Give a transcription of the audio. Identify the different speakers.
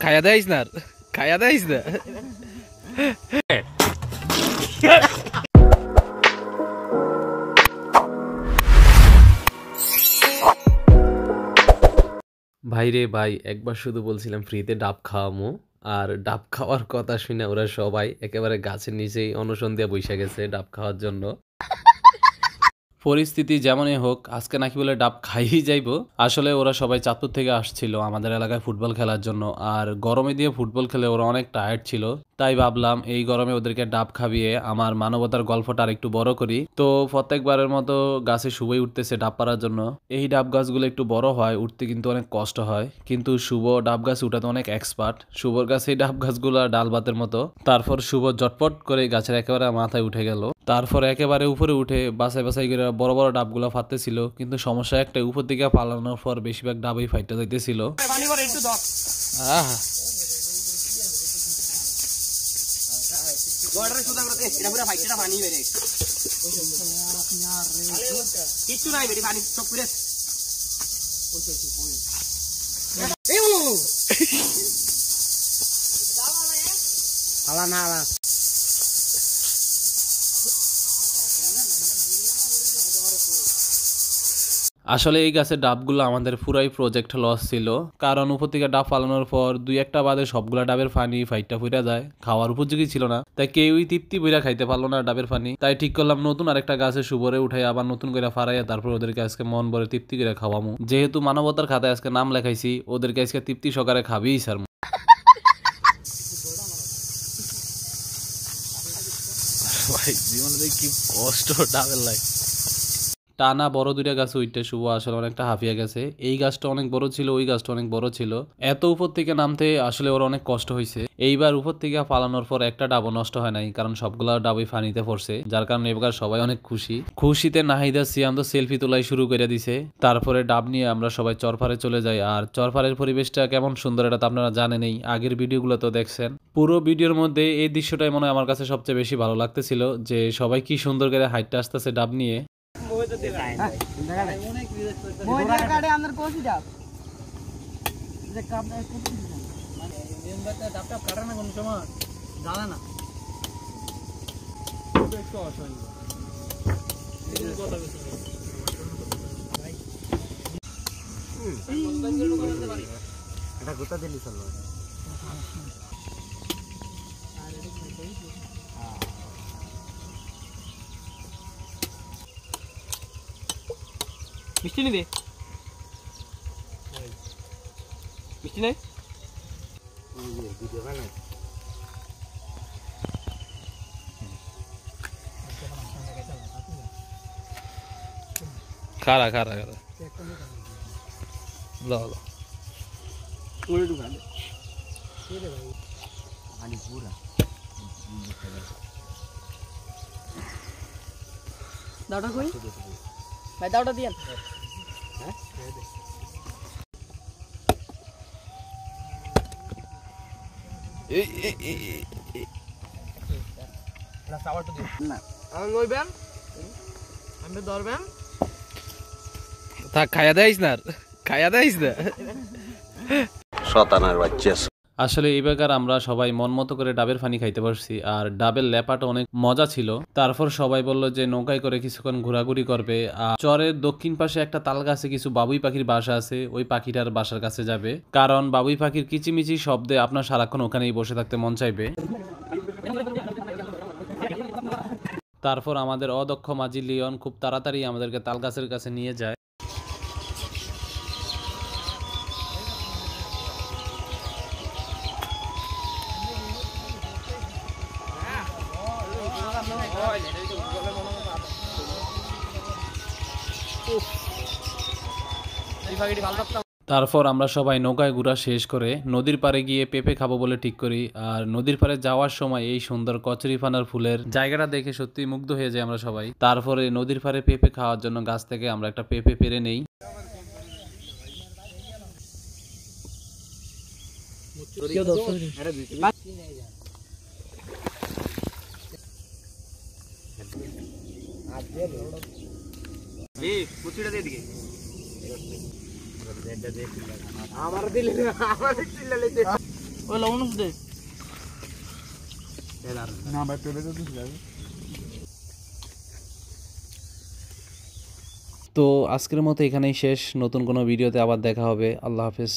Speaker 1: খাইয়া দেয়স না, খাইয়া দেয়স না। ভাই রে ভাই, একবার শুধু বলছিলাম ফ্রিতে ডাব খাওয়ামো, আর ডাব খাওয়ার কথা শুনে ওরা সবাই একেবারে গাছের নিচেই অনশন দিয়ে বসে গেছে ডাব খাওয়ার জন্য। পরিস্থিতি যেমনই হোক, আজকে নাকি বলে ডাব খাইই যাইব। আসলে ওরা সবাই চাঁদপুর থেকে আসছিল আমাদের এলাকায় ফুটবল খেলার জন্য, আর গরমে দিয়ে ফুটবল খেলে ওরা অনেক টায়ার্ড ছিল। তাই ভাবলাম এই গরমে ওদেরকে ডাব খাবিয়ে আমার মানবতার গল্পটা আর একটু বড় করি। তো প্রত্যেকবারের মতো গাছে শুভই উঠতেছে ডাব পাড়ার জন্য। এই ডাব গাছগুলো একটু বড় হয়, উঠতে কিন্তু অনেক কষ্ট হয়, কিন্তু শুভ ডাব গাছ উঠাতে অনেক এক্সপার্ট। শুভর গাছে এই ডাব গাছগুলো ডাল ভাতের মতো। তারপর শুভ জটপট করে গাছের একেবারে মাথায় উঠে গেল। তারপর একেবারে উপরে উঠে বাছাই বাছাই করে বড় বড় ডাবগুলো ফাটতেছিল, কিন্তু সমস্যা একটা, উপর দিকে পালানোর পর বেশিরভাগ ডাবই ফাইটে যাইতেছিল। আসলে এই গাছের ডাবগুলো আমাদের পুরাই প্রজেক্ট লস ছিল, কারণ উপর থেকে ডাব ফালানোর পর দুই একটা বাদে সবগুলা ডাবের পানি ফাইটটা ফুইরা যায়, খাওয়ার উপযোগী ছিল না। তাই কেউই তৃপ্তি বইরা খাইতে পারলো না ডাবের পানি। তাই ঠিক করলাম নতুন আরেকটা গাছে শুভরে উঠাই আবার নতুন করে ফারাইয়া তারপর ওদেরকে আজকে মন ভরে তৃপ্তি করে খাওয়ামু। যেহেতু মানবতার খাতায় আজকে নাম লেখাইছি, ওদেরকে আজকে তৃপ্তি সহকারে খাবেই স্যার। ভাই জীবনে কি কষ্ট ডাবের লাই। টানা বড় দুইটা গাছ উঠতে শুভ আসলে অনেকটা হাঁপিয়ে গেছে। এই গাছটা অনেক বড় ছিল, ওই গাছটা অনেক বড় ছিল। এত উপর থেকে নামতে আসলে ওর অনেক কষ্ট হয়েছে। এইবার উপর থেকে পালানোর পর একটা ডাবও নষ্ট হয় নাই, কারণ সবগুলা ডাবই ফানিতে পড়ছে, যার কারণে এবার সবাই অনেক খুশি। খুশিতে নাহিদা সিয়াম তো সেলফি তোলাই শুরু করে দিছে। তারপরে ডাব নিয়ে আমরা সবাই চরপাড়ে চলে যাই। আর চরপাড়ের পরিবেশটা কেমন সুন্দর এটা তো আপনারা জানেনই, আগের ভিডিওগুলো তো দেখছেন। পুরো ভিডিওর মধ্যে এই দৃশ্যটাই মনে হয় আমার কাছে সবচেয়ে বেশি ভালো লাগতেছিল, যে সবাই কি সুন্দর করে হাইটটা আসতেছে ডাব নিয়ে। মিষ্টি নি দে, মিষ্টি নাই। খারা খারা খারা লো লো
Speaker 2: দাওটা কই ভাই, দাওটা দিয়েন।
Speaker 1: খাইয়া দেয়স না, খাইয়া দেয়স না।
Speaker 3: শতানার বাচ্চা।
Speaker 1: আসলে এইবার আমরা সবাই মন মতো করে ডাবের পানি খাইতে পারছি, আর ডাবের লেপাটা অনেক মজা ছিল। তারপর সবাই বলল যে নৌকায় করে কিছুক্ষণ ঘোরাঘুরি করবে, আর চরের দক্ষিণ পাশে একটা তাল গাছে কিছু বাবুই পাখির বাসা আছে, ওই পাখিটার বাসার কাছে যাবে, কারণ বাবুই পাখির কিচিমিচি শব্দে আপনার সারাক্ষণ ওখানেই বসে থাকতে মন চাইবে। তারপর আমাদের অদক্ষ মাঝি লিওন খুব তাড়াতাড়ি আমাদেরকে তাল গাছের কাছে নিয়ে যায়। তারপর আমরা সবাই নৌকায় ঘোরা শেষ করে নদীর পাড়ে গিয়ে পেঁপে খাবো বলে ঠিক করি। আর নদীর পাড়ে যাওয়ার সময় এই সুন্দর কচুরিপানার ফুলের জায়গাটা দেখে সত্যি মুগ্ধ হয়ে যায় আমরা সবাই। তারপরে নদীর পাড়ে পেঁপে খাওয়ার জন্য গাছ থেকে আমরা একটা পেঁপে পেরে নেই।
Speaker 2: ওই লবণ দে।
Speaker 1: তো আজকের মতো এখানেই শেষ। নতুন কোনো ভিডিওতে আবার দেখা হবে। আল্লাহ হাফেজ।